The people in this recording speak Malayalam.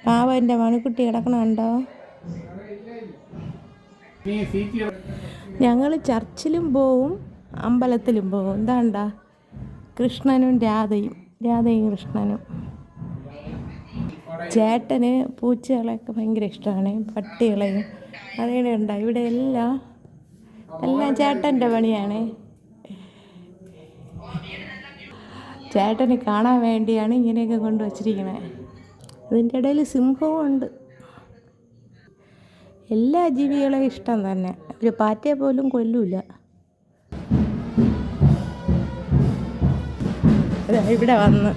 പാവം എൻ്റെ മണിക്കുട്ടി കിടക്കണുണ്ടോ? ഞങ്ങൾ ചർച്ചിലും പോവും, അമ്പലത്തിലും പോവും. എന്താണ്ടാ കൃഷ്ണനും രാധയും കൃഷ്ണനും. ചേട്ടന് പൂച്ചകളെയൊക്കെ ഭയങ്കര ഇഷ്ടമാണ്, പട്ടികളെയും. അതേടെ ഉണ്ടാ ഇവിടെ എല്ലാം ചേട്ടൻ്റെ പണിയാണ്. ചേട്ടന് കാണാൻ വേണ്ടിയാണ് ഇങ്ങനെയൊക്കെ കൊണ്ടുവച്ചിരിക്കണേ. അതിൻ്റെ ഇടയിൽ സിംഹവും ഉണ്ട്. എല്ലാ ജീവികളെയും ഇഷ്ടം തന്നെ. ഒരു പാറ്റയെ പോലും കൊല്ലൂല. ഇവിടെ വന്ന്